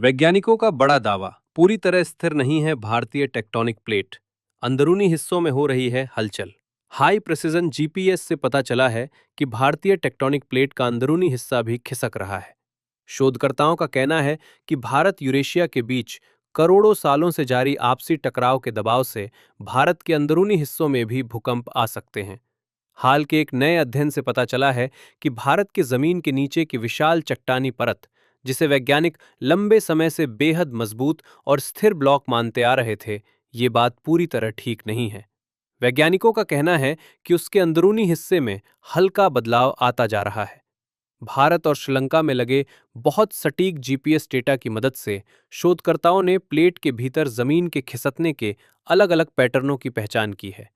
वैज्ञानिकों का बड़ा दावा, पूरी तरह स्थिर नहीं है भारतीय टेक्टोनिक प्लेट। अंदरूनी हिस्सों में हो रही है हलचल। हाई प्रिसिजन जीपीएस से पता चला है कि भारतीय टेक्टोनिक प्लेट का अंदरूनी हिस्सा भी खिसक रहा है। शोधकर्ताओं का कहना है कि भारत यूरेशिया के बीच करोड़ों सालों से जारी आपसी टकराव के दबाव से भारत के अंदरूनी हिस्सों में भी भूकंप आ सकते हैं। हाल के एक नए अध्ययन से पता चला है कि भारत की जमीन के नीचे की विशाल चट्टानी परत, जिसे वैज्ञानिक लंबे समय से बेहद मजबूत और स्थिर ब्लॉक मानते आ रहे थे, ये बात पूरी तरह ठीक नहीं है। वैज्ञानिकों का कहना है कि उसके अंदरूनी हिस्से में हल्का बदलाव आता जा रहा है। भारत और श्रीलंका में लगे बहुत सटीक जीपीएस डेटा की मदद से शोधकर्ताओं ने प्लेट के भीतर जमीन के खिसकने के अलग-अलग पैटर्नों की पहचान की है।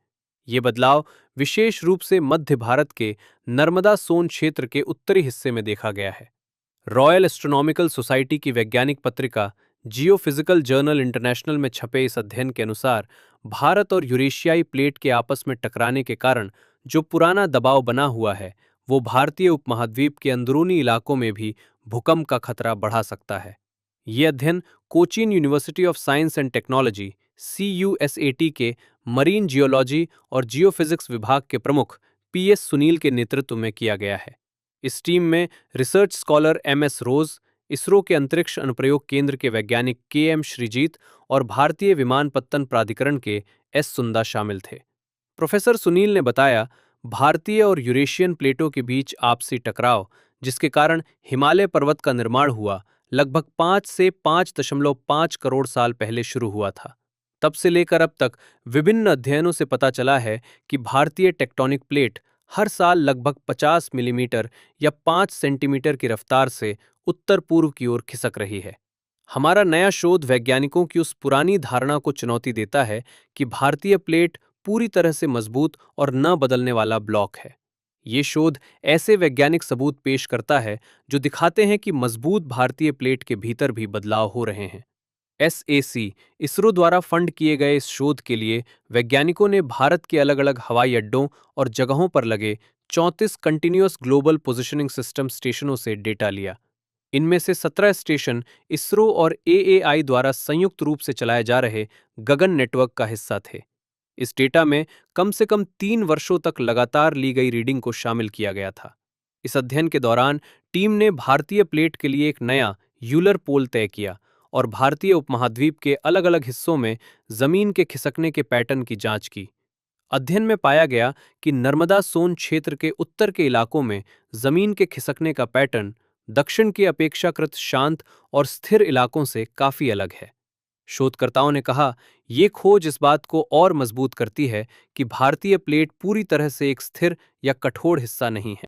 ये बदलाव विशेष रूप से मध्य भारत के नर्मदा सोन क्षेत्र के उत्तरी हिस्से में देखा गया है। रॉयल एस्ट्रोनॉमिकल सोसाइटी की वैज्ञानिक पत्रिका जियोफिजिकल जर्नल इंटरनेशनल में छपे इस अध्ययन के अनुसार भारत और यूरेशियाई प्लेट के आपस में टकराने के कारण जो पुराना दबाव बना हुआ है, वो भारतीय उपमहाद्वीप के अंदरूनी इलाकों में भी भूकंप का खतरा बढ़ा सकता है। ये अध्ययन Cochin university of science and technology CUSAT के मरीन जियोलॉजी और जियोफिजिक्स विभाग के प्रमुख PS सुनील के नेतृत्व में किया गया है। इस टीम में रिसर्च स्कॉलर MS रोज, इसरो के अंतरिक्ष अनुप्रयोग केंद्र के वैज्ञानिक KM श्रीजीत और भारतीय विमानपत्तन प्राधिकरण के S सुंदा शामिल थे। प्रोफेसर सुनील ने बताया, भारतीय और यूरेशियन प्लेटों के बीच आपसी टकराव, जिसके कारण हिमालय पर्वत का निर्माण हुआ, लगभग 5 से 5.5 करोड़ साल पहले शुरू हुआ था। तब से लेकर अब तक विभिन्न अध्ययनों से पता चला है कि भारतीय टेक्टोनिक प्लेट हर साल लगभग 50 मिलीमीटर या 5 सेंटीमीटर की रफ्तार से उत्तर पूर्व की ओर खिसक रही है। हमारा नया शोध वैज्ञानिकों की उस पुरानी धारणा को चुनौती देता है कि भारतीय प्लेट पूरी तरह से मजबूत और न बदलने वाला ब्लॉक है। ये शोध ऐसे वैज्ञानिक सबूत पेश करता है जो दिखाते हैं कि मजबूत भारतीय प्लेट के भीतर भी बदलाव हो रहे हैं। SAC, इसरो द्वारा फंड किए गए इस शोध के लिए वैज्ञानिकों ने भारत के अलग-अलग हवाई अड्डों और जगहों पर लगे 34 कंटिन्यूअस ग्लोबल पोजिशनिंग सिस्टम स्टेशनों से डेटा लिया। इनमें से 17 स्टेशन इसरो और AAI द्वारा संयुक्त रूप से चलाए जा रहे गगन नेटवर्क का हिस्सा थे। इस डेटा में कम से कम 3 वर्षों तक लगातार ली गई रीडिंग को शामिल किया गया था। इस अध्ययन के दौरान टीम ने भारतीय प्लेट के लिए एक नया यूलर पोल तय किया और भारतीय उपमहाद्वीप के अलग-अलग हिस्सों में जमीन के खिसकने के पैटर्न की जांच की। अध्ययन में पाया गया कि नर्मदा सोन क्षेत्र के उत्तर के इलाकों में जमीन के खिसकने का पैटर्न दक्षिण के अपेक्षाकृत शांत और स्थिर इलाकों से काफी अलग है। शोधकर्ताओं ने कहा, ये खोज इस बात को और मजबूत करती है कि भारतीय प्लेट पूरी तरह से एक स्थिर या कठोर हिस्सा नहीं है।